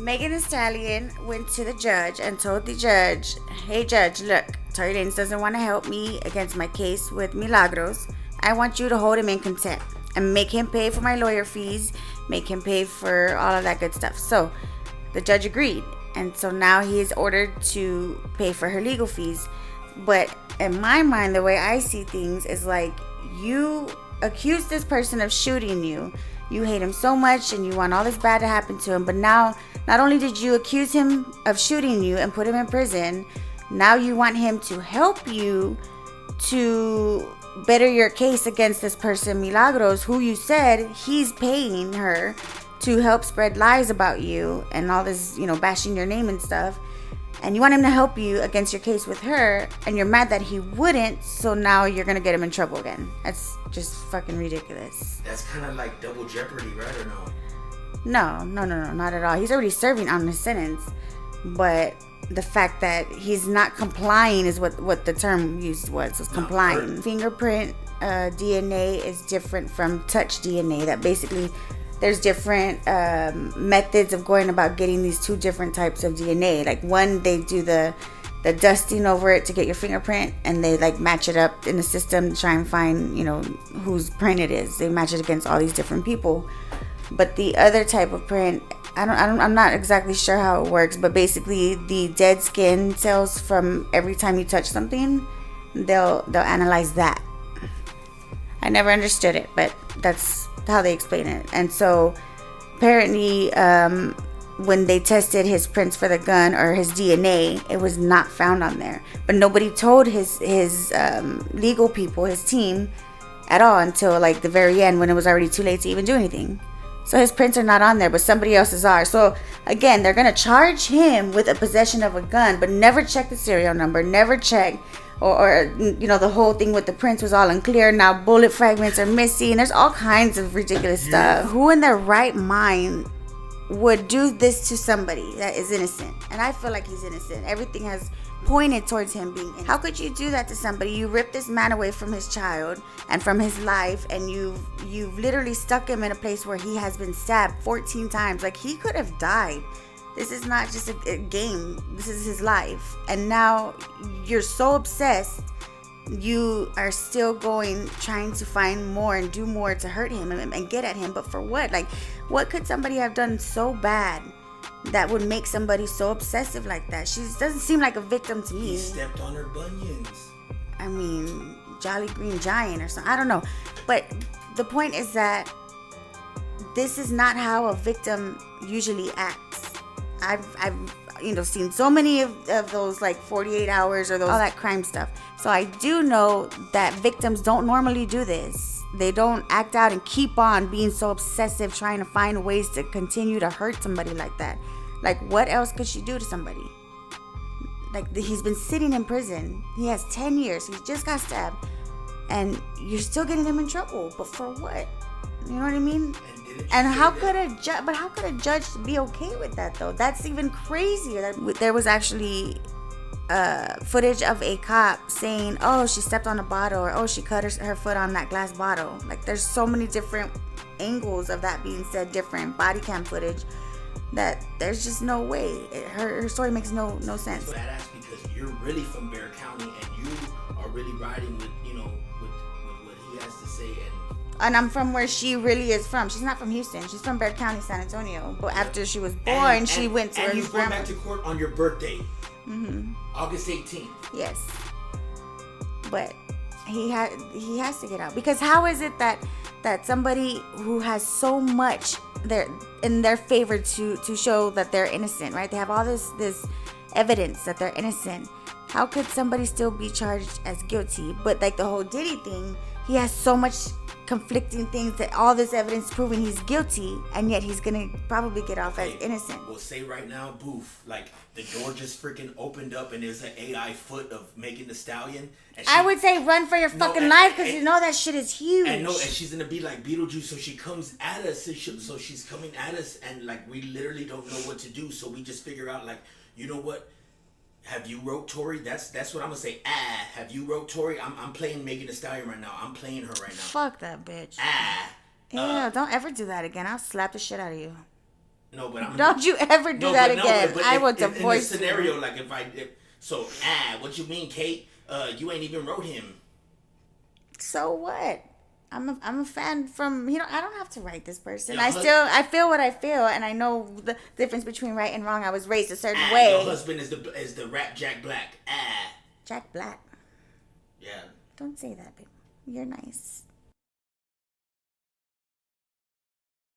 Megan Thee Stallion went to the judge and told the judge, "Hey judge, look, Tory Lanez doesn't want to help me against my case with Milagros. I want you to hold him in contempt and make him pay for my lawyer fees, make him pay for all of that good stuff." So the judge agreed, and so now he is ordered to pay for her legal fees. But in my mind, the way I see things is like, you accuse this person of shooting you. You hate him so much and you want all this bad to happen to him. But now, not only did you accuse him of shooting you and put him in prison, now you want him to help you to better your case against this person, Milagros, who you said he's paying her to help spread lies about you and all this, bashing your name and stuff. And you want him to help you against your case with her, and you're mad that he wouldn't, so now you're going to get him in trouble again. That's just fucking ridiculous. That's kind of like double jeopardy, right, or no? No, not at all. He's already serving on his sentence, but the fact that he's not complying is what the term used was complying. Fingerprint DNA is different from touch DNA. That basically... there's different methods of going about getting these two different types of DNA. Like one, they do the dusting over it to get your fingerprint, and they like match it up in the system to try and find, whose print it is. They match it against all these different people. But the other type of print, I'm not exactly sure how it works, but basically the dead skin cells from every time you touch something, they'll analyze that. I never understood it, but that's how they explain it. And so apparently when they tested his prints for the gun or his DNA, it was not found on there. But nobody told his legal people, his team, at all until like the very end, when it was already too late to even do anything. So his prints are not on there, but somebody else's are. So again, they're going to charge him with a possession of a gun, but never check the serial number, never check, or the whole thing with the prints was all unclear. Now bullet fragments are missing. There's all kinds of ridiculous stuff. Who in their right mind would do this to somebody that is innocent? And I feel like he's innocent. Everything has pointed towards him being innocent. How could you do that to somebody? You ripped this man away from his child and from his life, and you've literally stuck him in a place where he has been stabbed 14 times. Like, he could have died. This is not just a game. This is his life. And now you're so obsessed, you are still trying to find more and do more to hurt him and get at him. But for what? Like, what could somebody have done so bad that would make somebody so obsessive like that? She doesn't seem like a victim to me. He stepped on her bunions. I mean, Jolly Green Giant or something. I don't know. But the point is that this is not how a victim usually acts. I've seen so many of those like 48 hours or all that crime stuff. So I do know that victims don't normally do this. They don't act out and keep on being so obsessive, trying to find ways to continue to hurt somebody like that. Like, what else could she do to somebody? Like, he's been sitting in prison. He has 10 years. He just got stabbed. And you're still getting him in trouble. But for what? You know what I mean? And how could a judge be okay with that, though? That's even crazier. There was actually footage of a cop saying, "Oh, she stepped on a bottle," or "Oh, she cut her foot on that glass bottle." Like, there's so many different angles of that being said, different body cam footage, that there's just no way. Her story makes no sense. Badass, because you're really from Bexar County and you are really riding with what he has to say. And I'm from where she really is from. She's not from Houston. She's from Bexar County, San Antonio. But after she was born, she went to her grandma. And he's going back to court on your birthday. Mm-hmm. August 18th. Yes. But he has to get out. Because how is it that somebody who has so much in their favor to show that they're innocent, right? They have all this evidence that they're innocent. How could somebody still be charged as guilty? But like the whole Diddy thing, he has so much conflicting things, that all this evidence proving he's guilty, and yet he's gonna probably get off as innocent. We'll say right now, boof, like the door just freaking opened up and there's an AI foot of Megan Thee Stallion. And I would say run for your fucking life, because you know that shit is huge. And she's gonna be like Beetlejuice, so she comes at us. So she's coming at us, and like we literally don't know what to do. So we just figure out, like, you know what? Have you wrote Tory? That's what I'm gonna say. Have you wrote Tory? I'm playing Megan Thee Stallion right now. I'm playing her right now. Fuck that bitch. Ew, don't ever do that again. I'll slap the shit out of you. No, but I'm. Don't you ever do that again. But I will in divorce this scenario, like what you mean, Kate? You ain't even wrote him. So what? I'm a fan from, I don't have to write this person. Your I feel what I feel, and I know the difference between right and wrong. I was raised a certain way. Your husband is the rap Jack Black. Jack Black. Yeah. Don't say that, babe. You're nice.